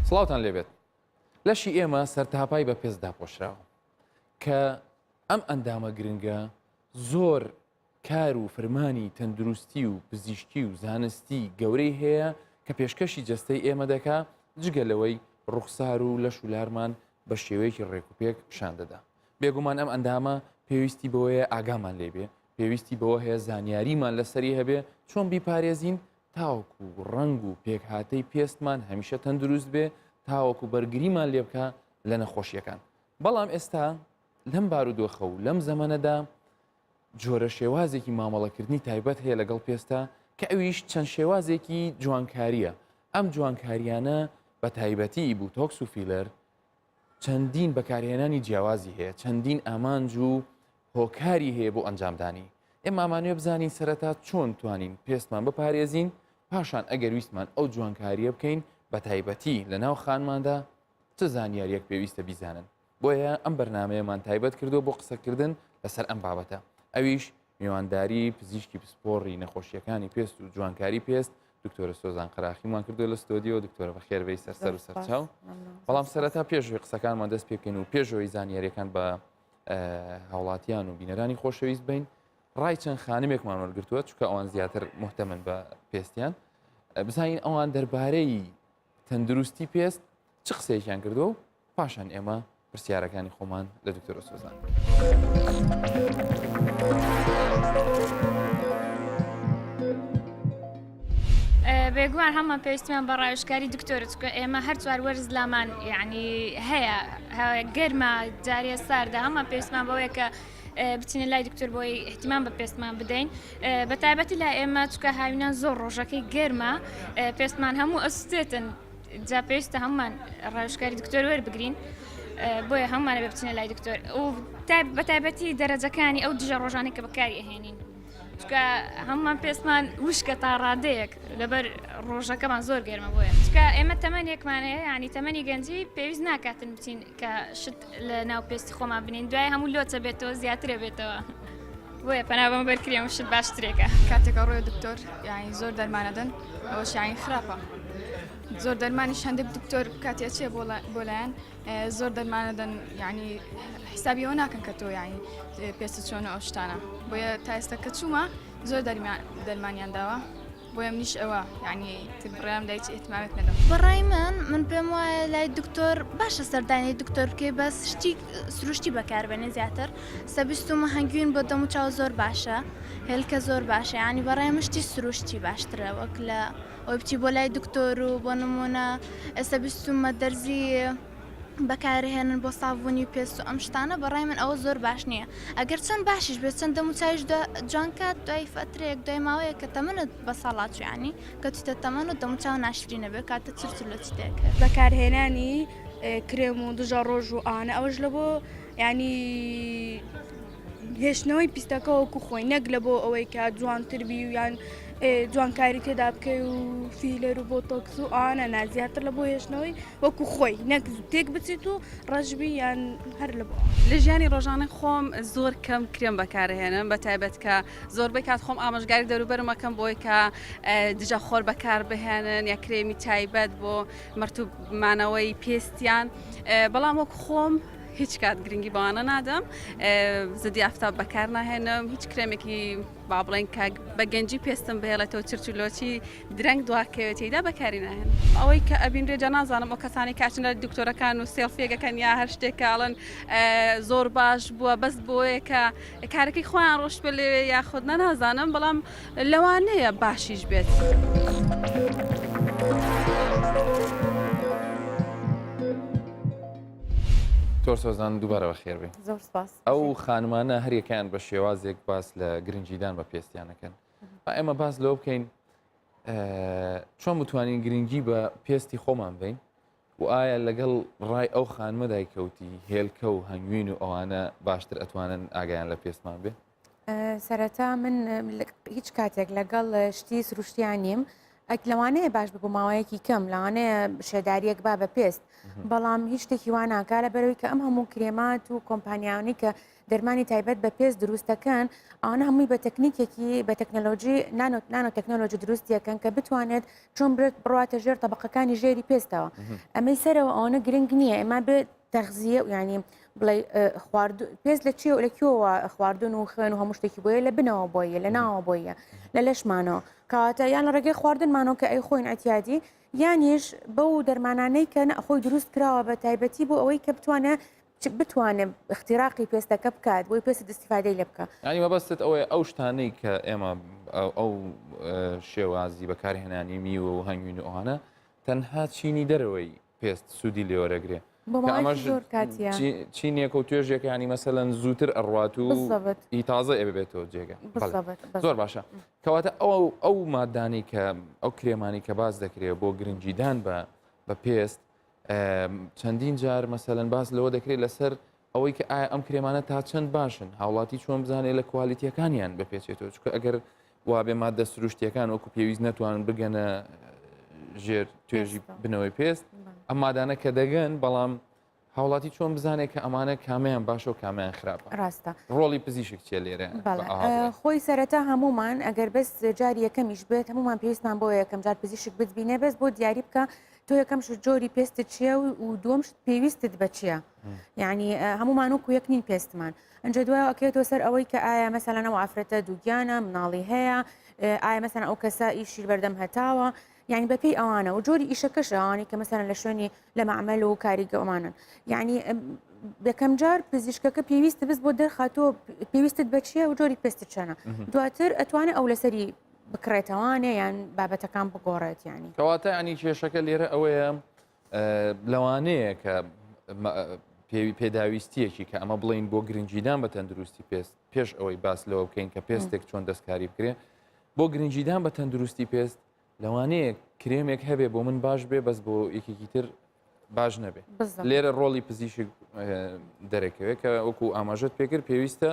سڵاوتان لێبێت. لەشی ئێمە سەرتاپای بە پێست داپۆشراوە کە ئەم ئەندامە گرنگە زۆر کار و فرمانی تەندروستی و پزیشکی و زانستی گەورەی هەیە کە پێشکەشی جەستەی ئێمە دەکا جگەلەوەی ڕوخسار و لەش و لارمان بە شێوەیەکی ڕێکوپێک شان دەدا. بێگومان ئەم ئەندامە پێویستی بەوەیە ئاگامان لێبێ، پێویستی بەوە هەیە زانیاریمان لەسەری هەبێ چۆن بیپارێزین تاوەکو ڕنگ و پێکهاتەی پێستمان هەمیشە تەندروست بێ تاوەکو بەرگریمان لێ بکە لە نەخۆشیەکان. بەڵام ئێستا لەم بارودۆخە و لەم زەمەنەدا جۆرە شێوازێکی مامەڵەکردنی تایبەت هەیە لەگەڵ پێستا کە ئەویش چەند شێوازێکی جوانکاریە. ئەم جوانکاریانە بە تایبەتی بوتۆکس و فیلەر چەندین بەکارهێنانی جیاوازی هەیە، چەندین ئامانج و هۆکاری هەیە بۆ ئەنجامدانی. ئێمە ئامانوێ بزانین سەرەتا چۆن توانین پێستمان بپارێزین، پاشان ئەگەر ویستمان ئەو جوانکاریە بکەین بە تایبەتی لە ناو خانماندا چ زانیاریەک پێویستە بیزانن. بۆیە ئەم بەرنامەیەمان تایبەت کردو بۆ قسەکردن لەسەر ئەم بابەتە. ئەویش میوانداری پزیشکی پسپۆڕی نەخۆشیەکانی پێست و جوانکاری پێست دکتۆرە سۆزان قەراخیمان کردو لە ستۆدیۆ. دکتۆرە بەخێربەی سەرسەر و سەرچاو. بەڵام سەرەتا پێشوەی قسەکانمان دەست پێ بکەین و پێشەوەی زانیاریەکان بە هاوڵاتیان و بینەرانی خۆشەویست بین. ڕای چەند خانمێکمان وەرگرتووە چونکە ئەوان زیاتر محتەمن بە پێستیان، بزانین ئەوان دەربارەی تەندروستی پێست چ قسەیەکیان کردو و پاشان ئێمە پرسیارەکانی خۆمان لە دکتۆرە سۆزان. بێگومان هەمان پێویستیمان بە ڕایشکاری دکتۆرە چکە ئێمە هەر چوار وەرز لامان یعنی هەیە گەرمە جارێ ساردا هەمان پێویستمان بەوەیە کە بچینە لای دکتۆر بۆی احتیمام بە پێستمان بدەین. بە تایبەتی لای ئێمە چکە هاوینان زۆر ڕۆژەکەی گەرمە پێستمان هەموو ئەسوستێتن جا پێویستە هەممان ڕایشکاری دکتۆر وەربگرین بۆیە هەمانە بێ بچینە لای دکتۆر و بە تایبەتی دەرەجەکانی ئەو دژە ڕۆژانەی کە بەکاری ئەهێنین چکە هەممان پێستمان وشکە تا ڕادەیەک لەبەر ڕۆژەکەمان زۆر گەرمە بۆیە چکە ئێمە تەمەنێکمانەیە ینی تەمەنی گەنجی پێویست ناکاتن بچین کە شت لە ناو پێستی خۆمان بنین دوای هەموو لۆچە بێتەوە زیاترە بێتەوە بۆیە پەنابەمە بەرکرێم شت باشترێکە کاتێکە ڕۆی دکتۆر یانی زۆر دەرمانەدەن ئەوەش یانی خراپە زۆر دەرمانی هەندێک دکتۆر کاتێ چێ بۆ لایەن زۆر دەرمانەدەن ینی حسابی ئەوە ناکەن کە تۆ یانی پێستە چۆنە ئەو شتانە بۆیە تا ئێستا کە چوومە زۆر دەرمانیان داوە بۆیە منیش ئەوە یعنی بڕیام دایکی ئێتمامێت نەدەم. بەڕای من پێم وایە لای دکتۆر باشە سەردانی دکتۆر بکەی بەس شتی سروشتی بەکاربێنێ زیاتر سەبیستمە هەنگوین بۆ دەم و چاو زۆر باشە هێلکە زۆر باشە ینی بەڕای مشتی سروشتی باشترە وەک لە ئەوی بچی بۆ لای دکتۆر و بۆ نمونە ئێستا بیستمە دەرزی بەکارهێنن بۆ ساڤونی پێست و ئەم شتانە بەڕای من ئەوە زۆر باش نییە ئەگەر چەند باشیش بێت چەند دەم و چاویش جوانکات دوای فەترێک دوای ماوەیە کە تەمەنت بە ساڵات ینی کە توتە تەمەن و دەم و چاو ناشرینە بێت کاتە چرچلۆچی دێکە بەکارهێنانی کرێم و دژە ڕۆژ و ئانە ئەوەش لە بۆ ینی هێشتنەوەی پیستەکە وەکو خۆی نەک لە بۆ ئەوەی کە جوانتربی و یان جوانکاری تێدا بکەی و فیلەر و بۆتۆکس و ئانە نازیاتر لە بۆ هێشتنەوەی وەکو خۆی نەک تێک بچیت و ڕەشبی یان هەر لە بۆ لە ژیانی ڕۆژانە خۆم زۆر کەم کرێم بەکارهێنم بە تایبەت کە زۆربەی کات خۆم ئاماژگاری دەوروبەرمەکەم بۆی کە دژە خۆر بەکار بهێنن یا کرێمی تایبەت بۆ مەرتوبمانەوەی پێستیان بەڵام وەک خۆم هیچ کات گرنگی بەوانە نادەم زدی ئافتاب بەکار ناهێنم هیچ کرێمێکی با بڵێن کە بە گەنجی پێستم بهێڵێتەوە چرچلۆچی درەنگ دواکەوێتیدا بەکاری ناهێن ئەوەی کە ئەبین ڕێجا نازانم ئەو کەسانی کاچنە دکتۆرەکان و سێڵفێگەکەن یا هەر شتێکاڵن زۆر باش بووە بەس بۆیە کە کارەکەی خۆیان ڕۆشت بە لێوێ یاخود نەنازانم بەڵام لەوانەیە باشیش بێت. دکتۆر سۆزان دووبارە بەخێر بێ. زۆر سپاس. ئەو خانمانە هەریەکەیان بە شێوازێک باس لە گرنگیدان بە پێستیانەکەن. ئێمە باس لەوە بکەین چۆن بتوانین گرنگی بە پێستی خۆمان بین و ئایا لەگەڵ ڕای ئەو خانمەدای کەوتی هێلکە و هەنگوین و ئەوانە باشتر ئەتوانن ئاگایان لە پێستمان بێ؟ سەرەتا من هیچ کاتێک لەگەڵ شتی سروشتیان نیم لەوانەیە باش ببوو ماوەیەکی کەم لەوانەیە شێداریەک با بە پێست بەڵام هیچ شتێکی وان ناکا لە بەرەوەی کە ئەم هەموو کرێمات و کۆمپانیانی کە دەرمانی تایبەت بە پێست دروستەکەن ئەوانە هەمووی بە تەکنیکێکی بە تەکنەلۆژی نانۆ تەکنۆلۆژی دروستیەکەن کە بتوانێت چۆن بڕاتە ژێر تەبقەکانی ژێری پێستەوە ئەمەی سەرەوە ئەوانە گرنگ نییە ئێمە بێت تەغزیە ینی بڵێ پێست لە چێ لە کێوە خواردن و خوێن و هەموو شتێکی بۆیە لە بنەوە بۆیە لە ناوە بۆیە لە لەشمانەوە کاتە یان لە ڕێگەی خواردنمانەوە کە ئەی خۆین ئەتیادی یانیش بەو دەرمانانەی کە خۆی دروست کراوە بە تایبەتی بۆ ئەوەی کە بتوانێت اختراقی پێستەکە بکات بۆی پێست استیفادەی لێ بکە ینی مەبەستت ئەوەیە ئەو شتانەی کە ئێمە ئەو شێوازی بەکارهێنانی میوە و هەنگوین و ئەوانە تەنها چینی دەرەوەی پێست سوودی لێوەرەگرێ چینیەکە و توێژێک ینی مەسەلەن زووتر ئەڕات و هی تازە ئێ بێتەوە جێگە زۆر باشە کەواتە ئەو مادانی کە ئەو کرێمانی کە باز دەکرێت بۆ گرنگیدان بە پێست چەندین جار مەسەلەن باس لەوە دەکرێت لەسەر ئەوەی کە ئایا ئەم کرێمانە تا چەند باشن هاوڵاتی چۆن بزانێت لە کوالیتیەکانیان بپێچێتەوە چکە ئەگەر وابێ مادە سروشتیەکان وەکو پێویست نەتوانن بگەنە ژێر توێژی بنەوەی پێست ئەم مادانە کە دەگەن بەڵام هاوڵاتی چۆن بزانێت کە ئەمانە کامیان باشە و کامیان خراپە ڕاستە ڕۆڵی پزیشک چێ لێرە خۆی سەرەتا هەمومان ئەگەر بەس جاری یەکەمیش بێت هەمومان پێویستمان بۆ یەکەم جار پزیشک بتبینێ بەس بۆ دیاری بکە تۆ یەکەم شت جۆری پێستت چییە و دووەم شت پێویستت بە چییە یعنی هەمومان وەکو یەک نین پێستمان ئەنجە دوای ئەکێتەوە سەر ئەوەی کە ئایا مەسەلەن ئەو ئافرەتە دووگیانە مناڵی هەیە ئایا مەسەلەن ئەو کەسە ئیشی بەردەم هەتاوە یعنی بەپێی ئەوانە و جۆری ئیشەکەش ئەوانی کە مەسەلەن لە شوێنی لە معمەل و کاریگەمانن یعنی یەکەم جار پزیشکەکە پێویستە بست بۆ دەرخاتۆ پێویستت بە چییە و جۆری پێستت چەنە دواتر ئەتوانێت ئەو لەسەری بکڕێتەوانێ یان بابەتەکان بگۆڕێت ینی کەواتە ینی کێشەکە لێرە ئەوەیە لەوانەیە کە پێداویستیەکی کە ئەمە بڵین بۆ گرنگیدان بە تەندروستی پێست پێش ئەوەی باس لەوە بکەین کە پێستێک چۆن دەستکاری بکرێ بۆ گرنگیدان بە تەندروستی پێست لەوانەیە کرێمێک هەبێ بۆ من باش بێ بەس بۆ یەکێکی تر باش نەبێ لێرە ڕۆڵی پزیشک دەرەکەوێت کە وەکو ئاماژەت پێکرد پێویستە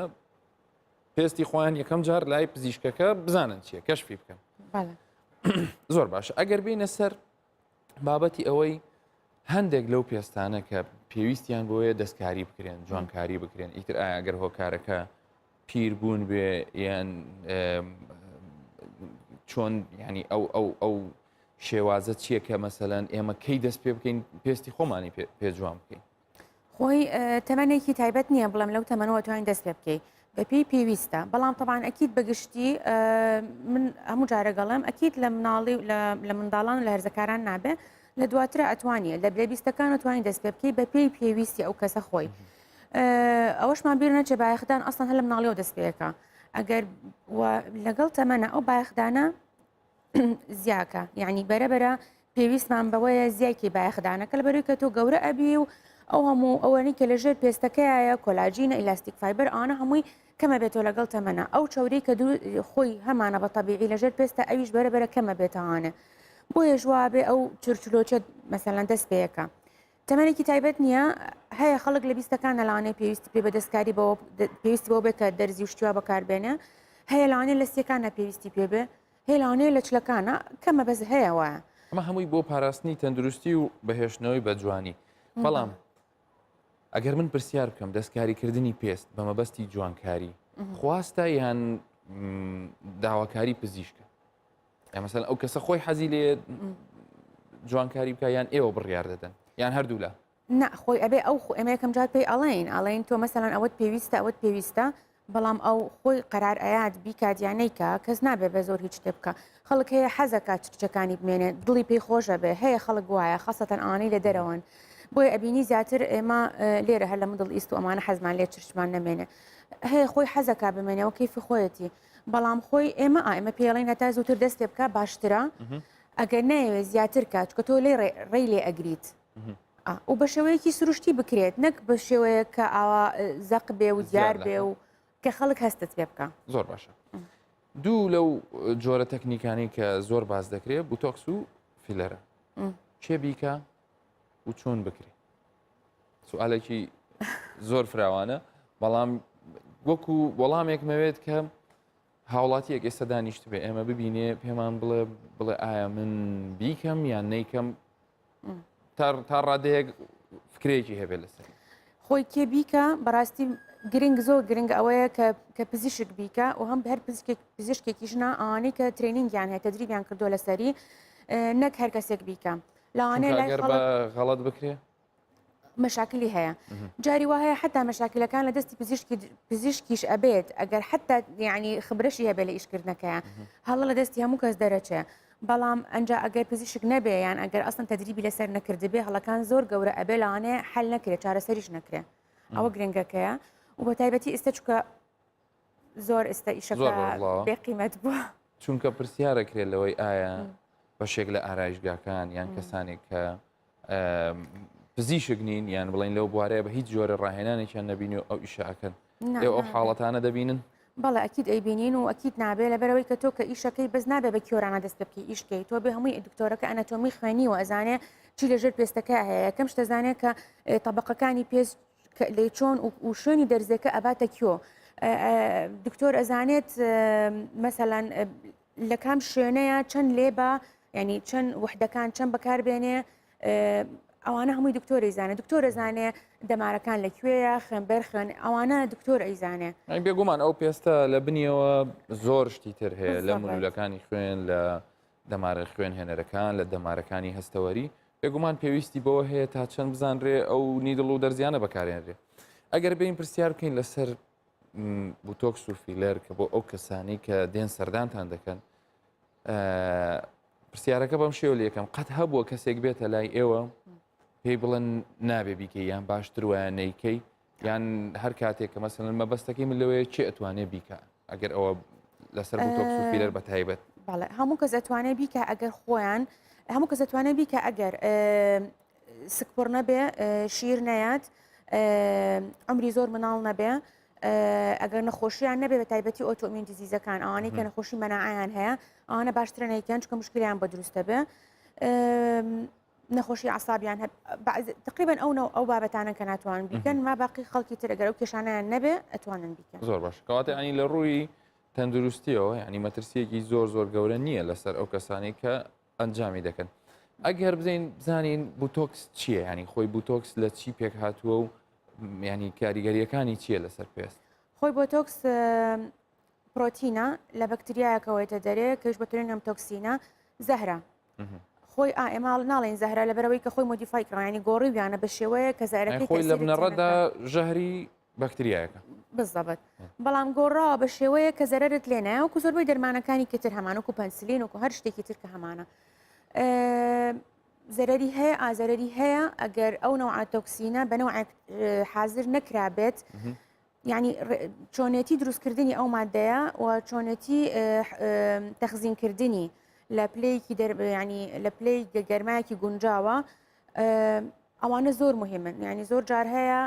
پێستی خۆیان یەکەم جار لای پزیشکەکە بزانن چییە کەشفی بکەن زۆر باشە ئەگەر بینە سەر بابەتی ئەوەی هەندێک لەو پێستانە کە پێویستیان بۆیە دەستکاری بکرێن جوانکاری بکرێن ئیتر ئایا ئەگەر هۆکارەکە پیر بوون بێ یان چۆن ینی ئەو شێوازە چییە کە مەسەلەن ئێمە کەی دەست پێ بکەین پێستی خۆمانی پێجوان بکەین خۆی تەمەنێکی تایبەت نییە بڵێم لەو تەمەنەوە توانین دەست پێ بکەیت بەپێی پێویستە بەڵام طبعاً ئەکید بەگشتی من هەموو جارەگەڵم ئەکید لە مناڵی لە منداڵان و لە هەرزەکاران نابێ لە دواترە ئەتوانیە لە بێبیستەکان توانین دەست پێ بکەی بەپێی پێویستی ئەو کەسە خۆی ئەوەشمان بیر نەچێ بایەخدان ئەسڵەن هەر لە مناڵیەوە دەست پێەکە ئەگەر لەگەڵ تەمەنە ئەو بایەخدانە زیاکە یعنی بەرەبەرە پێویستمان بەوەیە زیاکی بایەخدانەکە لە بەروی کە تۆ گەورە ئەبی و ئەو هەموو ئەوەنی کە لەژێر پێستەکەیە کۆلاژینە ئیلاستیک فایبەر ئەوانە هەمووی کەمە بێتەوە لەگەڵ تەمەنە ئەو چاوری کە خۆی هەمانە بە تەبیعی لەژێر پێستە ئەویش بەرەبەرە کەمە بێتەوانە بۆیە ژوابێ ئەو چرچلۆچێت مەسەلەن دەست پێیەکە تەمەێکی تایبەت نییە هەیە خەڵک لە بیستەکان لەلاانەی پێویستی پێ بە دەستکاری پێویستی بۆ بێت کە دەرزی شتیوا بەکاربێنە هەیە لەوانەیە لە سیەکانە پێویستی پێبێ هەیە لەوانەیە لە چلەکانە کەمە بەز هەیە وایە ئەمە هەمووی بۆ پاراستنی تەندروستی و بەهێشتنەوەی بە جوانی بەڵام ئەگەر من پرسیار بکەم دەستکاریکردنی پێست بە مەبەستی جوانکاری خواستە یان داواکاری پزیشکە یان مەسەلەن ئەو کەسە خۆی حەزی لێ جوانکاری بکە یان ئێوە بڕیار دەدەن یان هەردوو لە خۆی ئەبێ ئەو ئێمە یەکەم جار پێی ئەڵێن تۆ مەسەلەن ئەوەت پێویستە بەڵام ئەو خۆی قەرار ئەیات بیکاتیانەیکە کەس نابێ بە زۆر هیچ شتێ بکە خەڵک هەیە حەزەکە چرچەکانی بمێنێت دڵی پێی خۆشە بێ هەیە خەڵک وایە خەسەتەن ئەوانەی لە دەرەوەن بۆیە ئەبینی زیاتر ئێمە لێرە هەر لە مدڵ ئیست و ئەمانە حەزمان لێ چرچمان نەمێنێ هەیە خۆی حەزەکە بمێنەوە کەیفی خۆیەتی بەڵام خۆی ئێمە پێڵین هەتا زووتر دەست پێ بکە باشترە ئەگەر نەیەوێت زیاتر کات کە تۆ لێ ڕێی لێ ئەگریت و بە شێوەیەکی سروشتی بکرێت نەک بە شێوەیە کە ئاوا زەق بێ و دیار بێ و کە خەڵک هەستت پێ بکە زۆر باشە دوو لەو جۆرە تەکنیکانی کە زۆر باز دەکرێت بوتۆکس و فیلەرە چێ بیکە و چۆن بکرێت سوالێکی زۆر فراوانە بەڵام وەکو وەڵامێک مەوێت کە هاوڵاتیەک ئێستا دانیشت بێ ئێمە ببینێ پێمان بڵێ ئایا من بیکەم یان نیکەم تا ڕادەیەک فکرێکی هەبێت لەسەر خۆی کێ بیکە بەڕاستی گرنگ زۆر گرنگ ئەوەیە کە پزیشک بیکە و هەم هەر پزیشکێکیشنا ئەوانەی کە ترێنینگیان هەیە تەدریبیان کردو لەسەری نەک هەر کەسێک بیکە لەوانەیە لای ئەگەر بە غەڵەت بکرێ مەشاکلی هەیە جاری وایە حتا مەشاکلەکان لە دەستی پزیشکیش ئەبێت ئەگەر حتا یعنی خبرەشی هەبێت لە ئیشکردنەکەیە هەڵە لە دەستی هەموو کەس دەرەچێ بەڵام ئەنج ئەگەر پزیشک نەبێ یان ئەگەر ئەسن تەدریبی لەسەر نەکردبێ هەڵەکان زۆر گەورە ئەبێ لەوانەیە حل نەکرێت چارەسەریش نەکرێ ئەوە گرنگەکەیە و بە تایبەتی ئێستا چکە زۆر ئێستا ئیشەکە بێقیمەت بووە چونکە پرسیارەکرێت لەوەی ئایا بەشێک لە ئارایشگاکان یان کەسانێک کە پزیشک نین یان بڵین لەو بوارەیە بە هیچ جۆرە ڕاهێنانێکیان نەبینی و ئەو ئیشەکەن ئەو حاڵەتانە دەبینن بەڵێ ئەکیید ئەیبینین و ئەکیید نابێ لەبەرەوەی کە تۆ کە ئیشەکەی بەس نابێ بە کیۆرانە دەست بکەی ئیشکەی تۆ بێ هەمووی دکتۆرەکە ئەناتۆمی خوێنی و ئەزانێ چی لەژێر پێستەکە هەیە یەکەم شتەزانێت کە تەبقەکانی پێست لێ چۆن و شوێنی دەرزەکە ئەباتە کیۆ دکتۆر ئەزانێت مەسەلاەن لە کام شوێنەیە چەند لێبە ینی چەند وحدەکان چەند بەکاربێنێ ئەوانە هەمووی دکتۆر ئەیزانێت دکتۆر ئەزانێ دەمارەکان لەکوێیە خوێنبەر خوێن ئەوانە دکتۆر ئەیزانێ بێگومان ئەو پێستە لە بنیەوە زۆر شتی تر هەیە لە مولولەکانی خوێن لە دەمارە خوێن هێنەرەکان لە دەمارەکانی هەستەوەری بێگومان پێویستی بەوە هەیە تا چەند بزانرێ ئەو نیدڵ و دەرزیانە بەکارێنرێ ئەگەر بین پرسیار بکەین لەسەر بوتۆکس و فیلەر کە بۆ ئەو کەسانی کە دێن سەردانتان دەکەن پرسیارەکە بەم شێوە لە یەکەم قەت هەبووە کەسێک بێتە لای ئێوە پێی بڵێن نابێ بیکەی یان باشتر وایە نەیکەی یان هەر کاتێک کە مەسەڵەن مەبەستەکەی من لەوەیە چێ ئەتوانێ بیکە ئەگەر ئەوە لەسەر بوتۆکس و فیلەر بەتایبەت بەڵێ هەموو کەس ئەتوانێ بیکە ئەگەر خۆیان هەموو کەس ئەتوانێ بیکە ئەگەر سکپۆر نەبێ شیر نەیات ئەمری زۆر مناڵ نەبێ ئەگەر نەخۆشییان نەبێ بە تایبەتی ئۆتۆمیون دیزیزەکان ئەوانەی کە نەخۆشی مەناعیان هەیە ئەوانە باشترە نەیکەن چکە مشکلیان بە دروستە بێ نەخۆشی عسابیان تقریبا ئەو بابەتانە کە ناتوانن بیکەن ما باقی خەڵکی تر ئەگەر ئەو کێشانیان نەبێ ئەتوانن بیکەن زۆر باش کەواتە ینی لە ڕووی تەندروستیەوە ینی مەترسیەکی زۆر گەورە نییە لەسەر ئەو کەسانی کە ئەنجامی دەکەن ئەگەر بزانین بوتۆکس چییە ینی خۆی بوتۆکس لە چی پێک هاتووە و ینی کاریگەریەکانی چییە لەسەر پێست خۆی بۆتۆکس پرۆتینە لە بەکتریایەکەوەیتە دەرێ کەش بەترێنم تۆکسینە زەهرە خۆی ئێماڵ ناڵێن زەهرە لەبەرەوەی کە خۆی مۆدیفای کڕانی گۆڕی بیانە بە شێوەیە کە زارەکەی خۆی لە بنەڕەتدا ژەهری بەکتریایەکە بزەبت بەڵام گۆڕاوە بە شێوەیە کە زەرت لێنایە وکو زۆربەی دەرمانەکانی کەتر هەمانەکو پەنسلین وکو هەر شتێکی تر کە هەمانە زەرری هەیە ئازەرری هەیە ئەگەر ئەو نەوع تۆکسینە بە نەوع حازر نەکرابێت یعنی چۆنێتی دروستکردنی ئەو مادەیە و چۆنێتی تەخزینکردنی لە پلەیەکی ینی لە پلەی گەرمایەکی گونجاوە ئەوانە زۆر مهمن ینی زۆر جار هەیە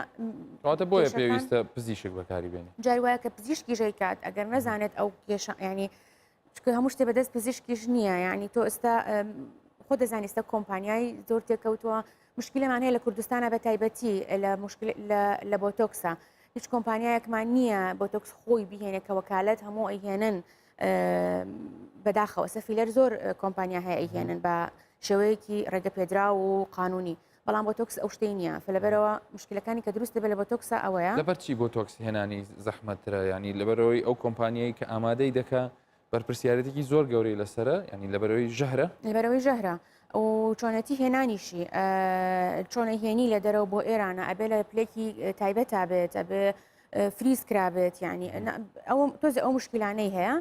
کەواتە بۆیە پێویستە پزیشک بەکاری بێنێ جار وایە کە پزیشکی ژەی کات ئەگەر نەزانێت ئەو کێشە ینی چکە هەموو شتێ بەدەست پزیشکیش نییە ینی تۆ ئێستا خۆ دەزانی ئێستا کۆمپانیای زۆر تێکەوتووە مشکلەمان هەیە لە کوردستانە بە تایبەتی لە بۆتۆکسە هیچ کۆمپانیایەکمان نییە بۆتۆکس خۆی بهێنێت کە وەکالەت هەموو ئەیهێنن بەداخەوە سەفیلەر زۆر کۆمپانیا هەیە ئەیهێنن بە شێوەیەکی ڕێگە پێدرا و قانونی بەڵام بۆتۆکس ئەو شتەی نییە فلەبەرەوە مشکلەکانی کە دروست دەبێت لە بۆتۆکسە ئەوەیە لەبەرچی بۆتۆکس هێنانی زەحمەترە ینی لەبەرەوەی ئەو کۆمپانیایی کە ئامادەی دەکا بەرپرسیارەتێکی زۆر گەورەی لەسرە ینی لەبەرەوەی ژەهرە لەبەرەوەی ژەهرە و چۆنەتی هێنانیشی چۆنە هێنی لە دەرەوە بۆ ئێرانە ئەبێ لە پلێکی تایبەت بێت ئەبێ فریز کرابێت ینی تۆزە ئەو مشکلانەی هەیە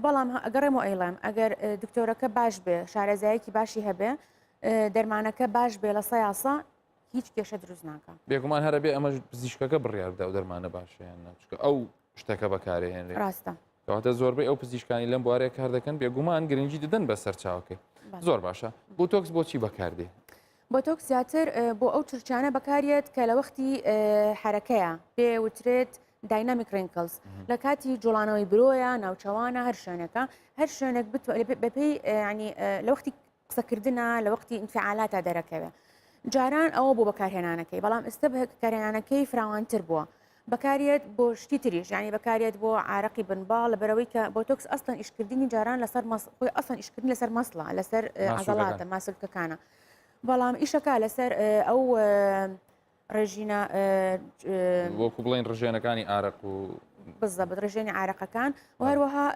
بەڵام ئەگەڕێم و ئەیڵام ئەگەر دکتۆرەکە باش بێ شارەزایەکی باشی هەبێ دەرمانەکە باش بێ لە سەیاسە هیچ کێشە دروست ناکە بێگومان هەرە بێ ئەمە پزیشکەکە بڕیار بدە و دەرمانە باشیان نچکە ئەو شتەکە بەکارهێنرێت ڕاستە کەواتە زۆربەی ئەو پزیشکانی لەم بوارەیە کار دەکەن بێگومان گرنگی دەدەن بە سەرچاوەکەی زۆر باشە بوتۆکس بۆچی بەکاردێ بۆتۆکس زیاتر بۆ ئەو چرچانە بەکارێت کە لە وەختی حرەکەیە پێ وترێت داینامیک ڕینکلز لە کاتی جوڵانەوەی برۆیە ناوچەوانە هەر شوێنەکە هەر شوێنێک بەپێی ینی لە وەختی قسەکردنە لە وەختی ئینفعالاتە دەرەکەوێت جاران ئەوە بۆ بەکارهێنانەکەی بەڵام ئێستا بەکارهێنانەکەی فراوانتر بووە بەکارێت بۆ شتی تریش ینی بەکارێت بۆ عراقی بنباڵ لە بەرەوەی کە بۆتۆکس ئەستن ئیشکردنی جاران لەسەر خۆی ئەسن ئیشکردنی لەسەر مەسڵە لەسەر عضلاتە ماسلکەکانە بەڵام ئیشەکە لەسەر ئەو ڕێژینە وەکو بڵین ڕژێنەکانی ئارەق و بزەبت ڕژێنی عراقەکان و هەروەها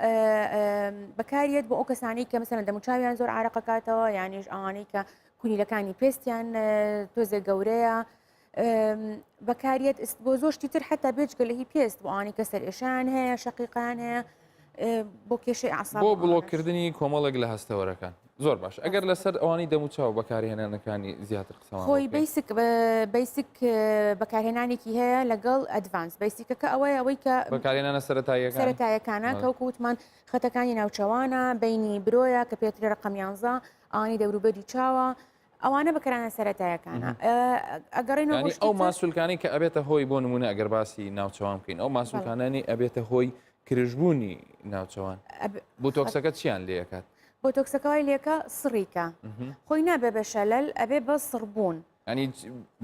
بەکارێت بۆ ئەو کەسانی کە مەسەن دەموچاویان زۆر عراقەکاتەوە یانیش ئەوانەی کە کونیلەکانی پێستیان تۆزێک گەورەیە بەکارێت بۆ زۆر شتی تر حتا بێجگەلهی پێست بۆ ئانی کە سەر ئێشان هەیە شقیقان هەیە بۆ کێشەی عساب بۆ بڵۆکردنی کۆمەڵێک لە هەستەوەرەکان زۆر باش ئەگەر لەسەر ئەوانی دەموچاو بەکارهێنانەکانی زیاتر قسەمان خۆی بیسک بەکارهێنانێکی هەیە لەگەڵ ئەدڤانس بیسیکەکە ئەوەی کە بەکارهێنانە سەرەتاییەکانە کەوکوتمان خەتەکانی ناوچەوانە بینی برۆیە کە پێتری ڕقم 11 ئانی دەوروبەری چاوە ئەوانە بەکارانە سەرەتایەکانە ئەگەڕێنەوە ئەو ماسوولکانی کە ئەبێتە هۆی بۆ نمونە ئەگەر باسی ناوچەوان بکەین ئەو ماسوولکانانی ئەبێتە هۆی کرژبوونی ناوچەوان بوتۆکسەکە چیان لێکات بۆتۆکسەکەی لێکە سڕیکە خۆی نابێ بە شەلەل ئەبێ بە سڕبوون ئەنی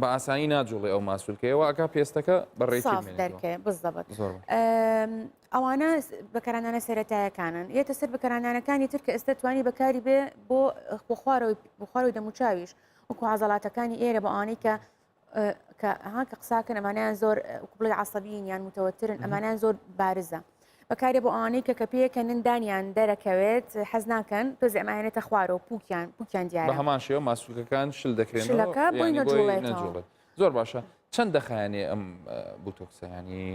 بە ئاسانی ناجوڵێ ئەو ماسوولکەوە ئەکا پێستەکە بەڕێکی دەرکێ بزەبت ئەوانە بەکارانانە سەرەتایەکانن یێتە سەر بەکارانانەکانی تر کە ئێستا توانی بەکاری بێ بۆ خوارەوەی دەموچاویش وەکو عەزەڵاتەکانی ئێرە بە ئانەی کە قساکەن ئەمانیان زۆر بڵێ عەسەبین یان متەوەترن ئەمانیان زۆر بارزە بەکارێ بۆ ئەوانەی کە پێیەکە نندانیان دەرەکەوێت حەز ناکەن تۆزی ئەمانێتە خوارەوە پووکیان دیارە بە هەمان شێوە ماسوولکەکان شل دەکرێنەوە بۆی نەجوڵێت زۆر باشە چەند دەخایانێ ئەم بوتۆکسە ینی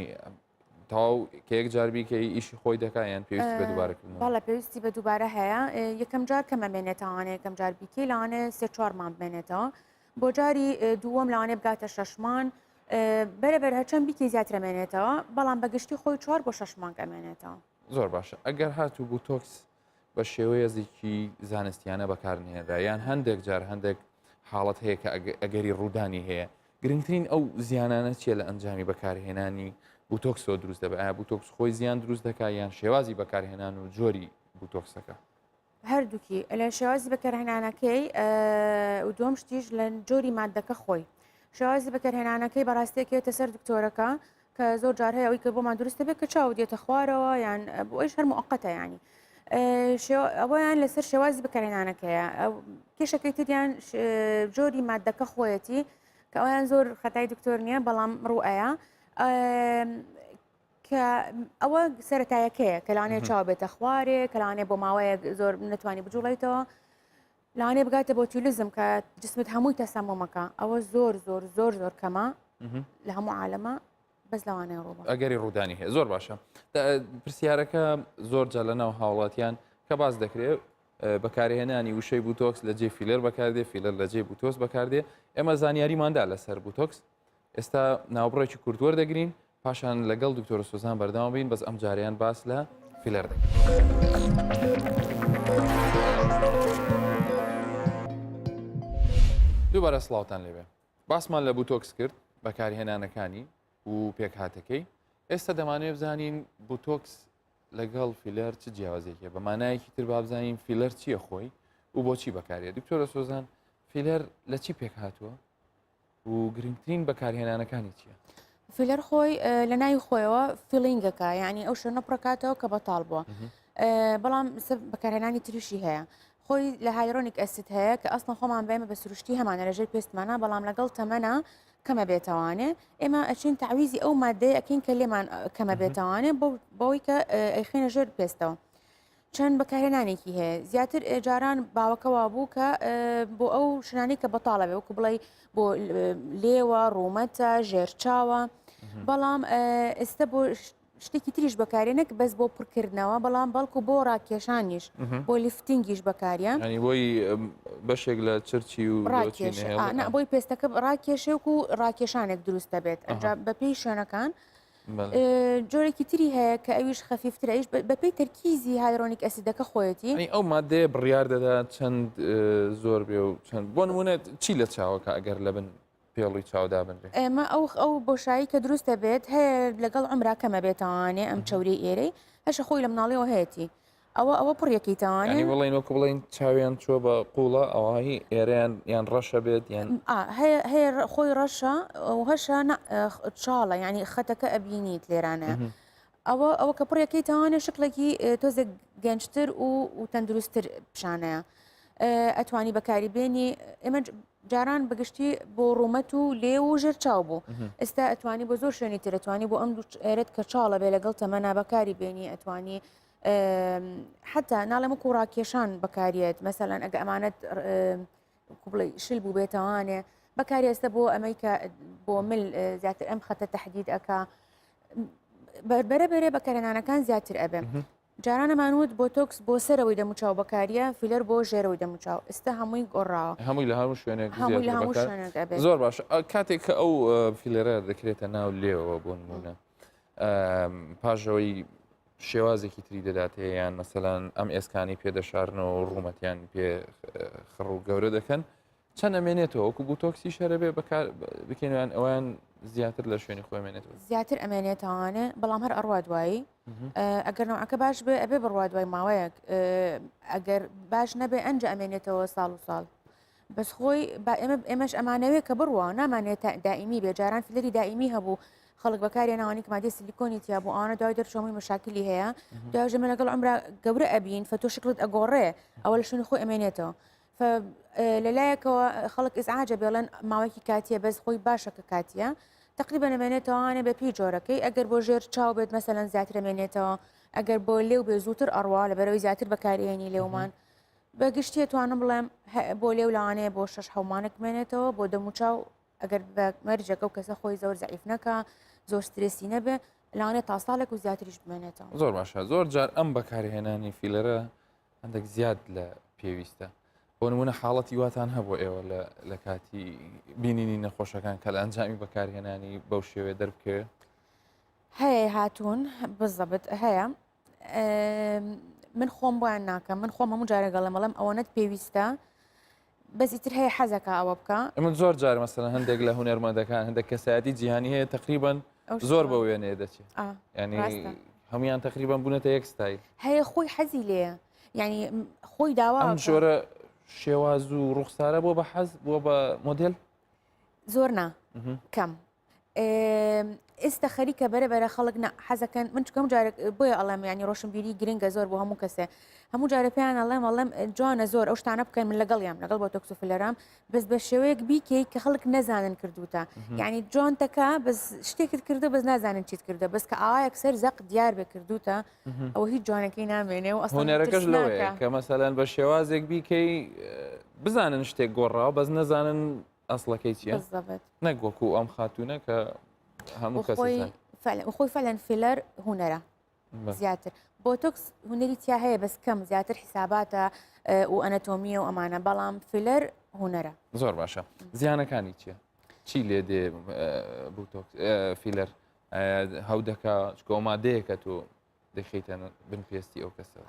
تاو کەیەک جاربی کە ئیشی خۆی دەکایان پێویستی بە دووبارەکردن بەڵە پێویستی بە دووبارە هەیە یەکەم جار کەمە بێنێتەوانێ یەکەم جار بیکەی لەوانێ 3-4 مان بێنێتەوە بۆ جاری دووەم لەوانێ بگاتە 6 مان بەرەبەر هەرچەند بیکەی زیاترەمێنێتەوە بەڵام بەگشتی خۆی 4 بۆ 6 مان کەمێنێتەوە زۆر باشە ئەگەر هاتوو بوتۆکس بە شێوەیەزێکی زانستیانە بەکارنهێنرا یان هەندێک جار هەندێک حاڵەت هەیە کە ئەگەری ڕوودانی هەیە گرنگترین ئەو زیانانە چیە لە ئەنجامی بەکارهێنانی بوتۆکسۆ دروست دەبێت ئایا بوتۆکس خۆی زیان دروست دەکات یان شێوازی بەکارهێنان و جۆری بوتۆکسەکە هەردووکی لە شێوازی بەکارهێنانەکەی و دووەم شتیش لە جۆری مادەکە خۆی شێوازی بەکارهێنانەکەی بەڕاستیەکێتە سەر دکتۆرەکە کە زۆر جار هەیە ئەوەی کە بۆمان دروستە بێت کە چاو دێتە خوارەوە یان بۆ ئەوش هەر موقەتە ینی ئەوەیان لەسەر شێوازی بەکارهێنانەکەیە کێشەکەی تریان جۆری مادەکە خۆیەتی کە ئەویان زۆر خەتای دکتۆر نییە بەڵام ڕوئەیە کە ئەوە سەرەتایەکەیە کە لەوانەیە چاو بێتە خوارێ کە لەوانەیە بۆ ماوەیە زۆر نتوانانی بجوڵێتەوە لەوانەیە بگاتە بۆتیلیزم کە جسمت هەمووی تەسەمۆمەکە ئەوە زۆر زۆر زۆر زۆر کەمە لە هەموو عالەمە بەس لەوانەیە ڕووبە ئەگەری ڕوودانی هەیە زۆر باشە پرسیارەکە زۆر جا لەناو هاوڵاتیان کە باز دەکرێت بەکارهێنانی وشەی بوتۆکس لە جێ فیلەر بەکاردێ فیلەر لە جێ بوتۆس بەکاردێ ئێمە زانیاریماندا لەسەر بوتۆکس ئێستا ناوبڕێکی کورتوەر دەگرین پاشان لەگەڵ دکتۆر سۆزان بەردەوام بین بەس ئەم جاریان باس لە فیلەر دەکەین دووبارە سڵاوتان لێبێ باسمان لە بوتۆکس کرد بەکارهێنانەکانی و پێکهاتەکەی ئێستا دەمانوێت بزانین بوتۆکس لەگەڵ فیلەر چ جیاوازێکە بە مانایەکی تر با بزانین فیلەر چییە خۆی و بۆچی بەکارێت دکتۆرە سۆزان فیلەر لە چی پێک هاتووە و گرنگترین بەکارهێنانەکانی چییە؟ فیلەر خۆی لە ناوی خۆیەوە فیلینگەکە یعنی ئەو شوێنە پڕکاتەوە کە بەتاڵ بووە بەڵام بەکارهێنانی تریشی هەیە خۆی لە هایرۆنیک ئەسید هەیە کە ئەسڵ خۆمان بێمە بە سروشتی هەمانە لەژێر پێستمانە بەڵام لەگەڵ تەمەنە کەمە بێتەوانێ ئێمە ئەچین تعویزی ئەو مادەیە ئەکەین کە لێمان کەمە بێتەوانێ بۆی کە ئەیخێنە ژێر پێستەوە چەند بەکارهێنانێکی هەیە زیاتر جاران باوەکەوا بوو کە بۆ ئەو شنانی کە بەتاڵە بێ وەکو بڵێ بۆ لێوە ڕوومەتە ژێرچاوە بەڵام ئێستا بۆ شتێکی تریش بەکارێنێک بەس بۆ پڕکردنەوە بەڵام بەڵکو بۆ ڕاکێشانیش بۆ لیفتینگیش بەکاریان بۆی بەشێک لە چرچی و بۆی پێستەکە ڕاکێشێک و ڕاکێشانێک دروست دەبێت ئەنجا بەپێی شوێنەکان جۆرێکی تری هەیە کە ئەویش خەفیفترەیش بەپێی تەرکیزی هایرۆنیک ئەسیدەکە خۆیەتی ئەو مادەیە بڕیار دەدا چەند زۆر بێ و چەند بۆ نمونە چی لە چاوەکە ئەگەر لە بن پێڵی چاودا بنرێت ئێمە ئەو بۆشایی کە دروستە بێت هەیە لەگەڵ عمرا کەمە بێتوانێ ئەم چاوری ئێرەی هەشە خۆی لە مناڵیەوە هەیەی ئەوە ینی پڕیەکەیتەوانێ بڵین وەکو بڵین چاویان چوە بە قوڵە ئەوهی ئێرەیان یان ڕەشە بێت یان هەیە خۆی ڕەشە و هەشە چاڵە ینی خەتەکە ئەبینیت لێرانە ئەوە کە پڕیەکەیتەوانێ شکلێکی تۆزێک گەنجتر و تەندروستتر پیشانەیە ئەتوانی بەکاریبێنی ئێمە جاران بەگشتی بۆ ڕوومەت و لێ و ژێر چاو بوو ئێستا ئەتوانی بۆ زۆر شوێنی تر ئەتوانی بۆ ئەم ئێرێت کە چاڵە بێ لەگەڵ تەمەنا بەکاری بێنی ئەتوانی حتا ناڵێمە کوڕاکێشان بەکارێت مەسەلاً ئەگە ئەمانەت بڵێ شل بوو بێتەوانێ بەکاری ئێستا بۆ ئەمریکا بۆ مل زیاتر ئەم خەتە تەحدید ئەکا بەرەبێرێ بەکارێنانەکان زیاتر ئەبێ جاران ئەمانوت بۆتۆکس بۆ سەرەوەی دەموچاو بەکاریە فیلەر بۆ ژێرەوەی دەموچاو ئێستا هەمووی گۆڕاوە هەمووی لە هەموو شوێنێک هەمووی لە هەموو شوێنێک ئەبێ زۆر باش کاتێک کە ئەو فیلەرە دەکرێتە ناو لێەوە بۆ نمونە پاژەوەی شێوازێکی تری دەدات هەیە یان مەسەلاً ئەم ئێسکانی پێدەشارنەوە و ڕوومەتیان پێ خڕ و گەورە دەکەن چەند ئەمێنێتەوە وەکو بوتۆکسی شەرە بێ بکەینیان ئەویان زیاتر لە شوێنی خۆمێنێتەوە زیاتر ئەمێنێتوانێ بەڵام هەر ئەڕوا دوایی ئەگەر نەوەکە باش بێ ئەبێ بڕوا دوای ماوەیەک ئەگەر باش نەبێ ئەنج ئەمێنێتەوە ساڵ و ساڵ بەس خۆی ئێمەش ئەمانەوێت کە بڕوە نامانێت دائیمی بێ جاران فلەری دائیمی هەبوو خەڵک بەکاری ناوانی کە مادەی سیلیکۆنی تیا بۆ ئەوانە دوای دەرچۆمی مشاکلی هەیە دوایژەمە لەگەڵ ئەمرا گەورە ئەبین فە تۆ شکلت ئەگۆڕێ ئەوە لە شوێنی خۆی ئەمێنێتەوە لەلایەکەوە خەڵک ئیزعاجە بێڵێن ماوەیەکی کاتیە بەس خۆی باشە کە کاتیە تقریبا ئەمێنێتەوەوانێ بە پێی جۆرەکەی ئەگەر بۆ ژێر چاو بێت مەسەلەن زیاتر ئەمێنێتەوە ئەگەر بۆ لێو بێ زووتر ئەڕوا لە بەرەوەی زیاتر بەکارهێنی لێومان بەگشتی توانم بڵێم بۆ لێو لەوانەیە بۆ 6 حومانێک بمێنێتەوە بۆ دەموچاو ئەگەر بە مەرجەکە و کەسە خۆی زۆر زعیف نەکە زۆر سترێسی نەبێ لەوانێت تا ساڵێک و زیاتریش بمێنێتەوە زۆر باشە زۆر جار ئەم بەکارهێنانی فیلەرە هەندێک زیاد لە پێویستە بۆ نمونە حاڵەتی واتان هەبوو ئێوە لە کاتی بینینی نەخۆشەکان کە لە ئەنجامی بەکارهێنانی بەو شێوێ دەربکەوێت هەیە هاتوون بزەبت هەیە من خۆم بۆیان ناکەم من خۆم هەموو جارێگەڵێ مەڵم ئەوەنەت پێویستە بەزیتر هەیە حەزەکە ئەوە بکە من زۆر جار مەسەلەن هەندێک لە هونەرمەندەکان هەندێک کەسایەتی جیهانی هەیە تقریبان زۆر بە وێنێ دەچێت ینی هەمویان تقریبان بوونەتە یەک ستایل هەیە خۆی حەزی لێە ینی خۆی داوا ئەم شۆرە شێواز و ڕوخسارە بۆ بە حەز بۆ بە مۆدل زۆر نا کەم ئێستا خەریکە بەرەبەرە خەڵک حەزەکەن من چکەم جارێک بۆیە ئەڵێم ینی ڕۆشنبیری گرنگە زۆر بۆ هەموو کەسێ هەموو جارە پێیان ئەڵێم جوانە زۆر ئەو شتانە بکەن من لەگەڵیان لەگەڵ بۆ تۆکسۆفلەرام بەس بە شێوەیەک بیکەی کە خەڵک نەزانن کردوتە یعنی جوانتەکە بەس شتێکت کردو بەس نازانن چیت کردە بەس کە ئاوایەک سەر زەق دیار بێ کردوتە ئەوە هیچ جوانەکەی نامێنێ و هونەرەکەش لەوەیە کە مەسەلەن بە شێوازێک بیکەی بزانن شتێک گۆڕاوە بەس نەزانن ئەسڵەکەی چیە نەگوەکو ئەم خاتونە کە هەموو خۆی فەلەن فیلەر هونەرە زیاتر بۆتۆکس هونەری تیا هەیە بەس کەم زیاتر حیساباتە و ئەنەتۆمیە و ئەمانە بەڵام فیلەر هونەرە زۆر باشە زیانەکانی چییە؟ چی لێ دێ فیلەر هەو دەکا کۆمادەیەکە تۆ دەخیتە بنپێستی ئەو کەسە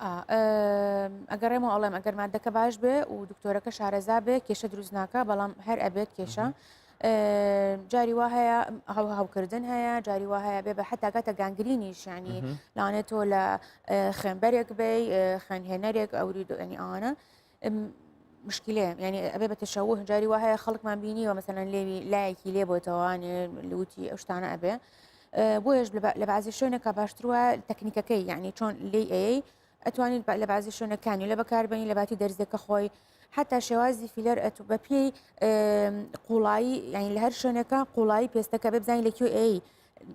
ئەگەڕێمەوە ئەڵێم ئەگەر مادەکە باش بێ و دکتۆرەکە شارەزا بێ کێشە دروست ناکە بەڵام هەر ئەبێت کێشە جاری وا هەیە هەوکردن هەیە جاری وا هەیە بێ بە حتاگاتە گانگرینیش ینی لاانێت تۆ لە خوێنبەرێک بێ خوێنهێنەرێک ئەوری ئەنی ئەوانە مشکلێ ینی ئەبێ بە تەشەوه جاری وا هەیە خەڵکمان بینیوە مەسەلەن لێوی لایەکی لێ بۆتەوانێ لوتی ئەو شتانە ئەبێ بۆیش لە بەعزی شوێنێکە باشترە تەکنیکەکەی یعنی چۆن لێ ئەتوانیت لە بەعزی شوێنەکانی لە بەکاربێنی لە باتی دەرزەکە خۆی حتا شێوازی فیلەر ئەتو بە پێی قوڵایی یعنی لە هەر شوێنەکە قوڵایی پێستەکە ببزانین لە کوێ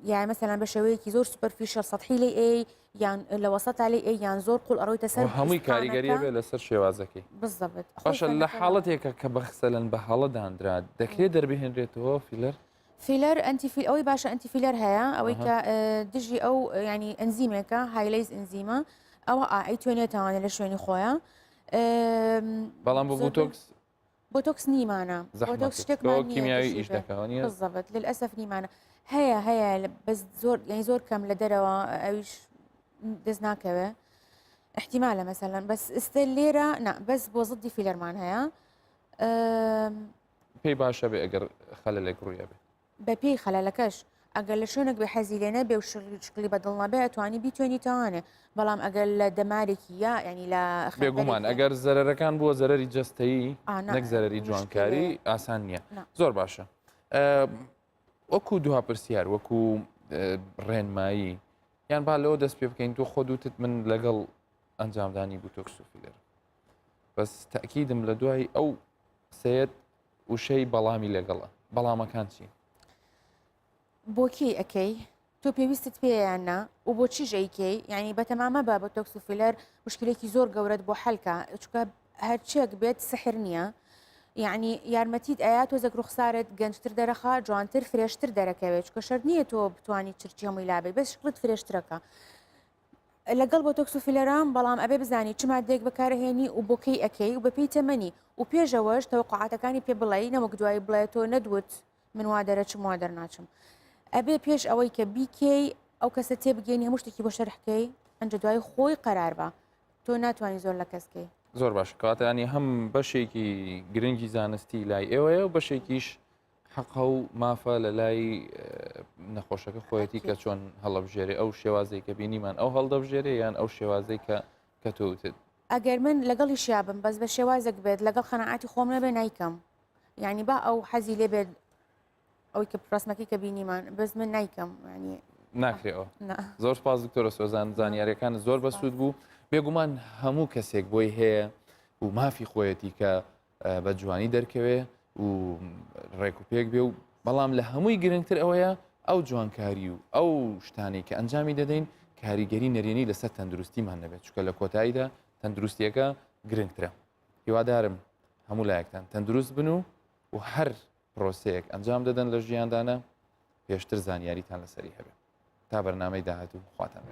یان مەسەلەن بە شێوەیەکی زۆر سوپەرفیشەل سەطحی لێ یان لە وەسەتا لێ یان زۆر قوڵ ئەڕۆیتە سەر هەمووی کاریگەریە بێ لەسەر شێوازەکەی بزەبێت باشە لە حاڵەتێکە کە بەخسەلەن بە هەڵەدانرا دەکرێت دەربهێنرێتەوە فیلەر ئەوەی باشە ئەنتیفیلەر هەیە ئەوەی کە دژی ئەو ینی ئەنزیمێکە هایلەیز ئەنزیمە ئەوە ئەیتوێنێتەوانێت لە شوێنی خۆیان بەڵام بە بۆتۆکس نیمانە کیمیاوی ئیش دەکەوانە بزەبێت للئەسف نیمانە هەیە بەس زۆر کەم لە دەرەوە ئەویش دەست ناکەوێ احتیمالە مەسەلەن بەس ئێستا لێرە بەس بۆ زدی فیلەرمان هەیە پێی باشە بێ ئەگەر خەلەلێک ڕوویە بێت بە پێی خەلەلەکەش ئەگەر لە شوێنێک بێ حەزی لێ نەبێ و شکلی بەدڵ نەبێ ئەتوانی بیتوێنی تەوانێ بەڵام ئەگەر لە دەمارێکی یا ینی لە بێگومان ئەگەر زەرەرەکان بووە زەرری جستایی نا. نەک زەرری جوانکاری ئاسان نییە زۆر باشە وەکو دوها پرسیار وەکو ڕێنمایی یان با لەوە دەست پێ بکەین تۆ خۆدوتت من لەگەڵ ئەنجامدانی بوتۆکس و فیلەر بەس تاکیدم لە دوای ئەو سێت وشەی بەڵامی لەگەڵە بەڵامەکان چی؟ بۆکی ئەەکەی تۆ پێویستت پێیاننا و بۆ چیش ئەیکەی ینی بەتەمامە بە بە تۆکس و فیلەر مشکلێکی زۆر گەورەت بۆ حەلکە چکە هەرچێک بێت سحر نییە یعنی یارمەتیت ئایا تۆزەک ڕوخسارت گەنجتر دەرەخا جوانتر فرێشتر دەرەکەوێت چکە شەر نییە تۆ بتوانانی چرکی هەمووی لابێت بەس شکلت فرێشترەکە لەگەڵ بۆ تۆکس و فیلەران بەڵام ئەبێ بزانی چ مادێک بەکارهێنی و بۆکەی ئەەکەی و بەپێی تەمەنی و پێشەوەش تەوقعاتەکانی پێ بڵێ نەوەک دوای بڵێت تۆ نەدوت من وا دەرەچم وا دەرناچم ئەبێ پێش ئەوەی کە بیکەی ئەو کەسە تێبگەینی هەموو شتێکی بۆ شەرحکەی ئەنجە دوای خۆی قەرار بە تۆ ناتوانانی زۆر لە کەسکەی زۆر باش کاتانی هەم بەشێکی گرنگی زانستی لای ئێوەیە و بەشێکیش حەقە و مافە لە لای نەخۆشەکە خۆەتی کە چۆن هەڵەبژێرێ ئەو شێوازەی کە بینیمان ئەو هەڵدەبژێرێ یان ئەو شێوازەی کە تۆوتت ئەگەر من لەگەڵی شیابم بەس بە شێوازێک بێت لەگەڵ خەنەعاتی خۆم نەبێ نایکەم یعنی با ئەو حەزی لێ بێت ئەوی کە ڕسمەکەی کە بینیمان بەس من نایکەم ینی ناکرێەوە زۆر سپاس دکتۆرە سۆزان زانیاریەکان زۆر بەسوود بوو بێگومان هەموو کەسێک بۆی هەیە و مافی خۆیەتی کە بە جوانی دەرکەوێ و ڕێک و پێک بێ و بەڵام لە هەمووی گرنگتر ئەوەیە ئەو جوانکاری و ئەو شتانی کە ئەنجامی دەدەین کاریگەری نەرێنی لەسەر تەندروستیمان نەبێت چکە لە کۆتاییدا تەندروستیەکە گرنگترە هیوادارم هەموو لایەکتان تەندروست بن و هەر پرۆسەیەک ئەنجام دەدەن لە ژیاندانە پێشتر زانیاریتان لەسەری هەبێت تا بەرنامەی داهاتوو خواتان.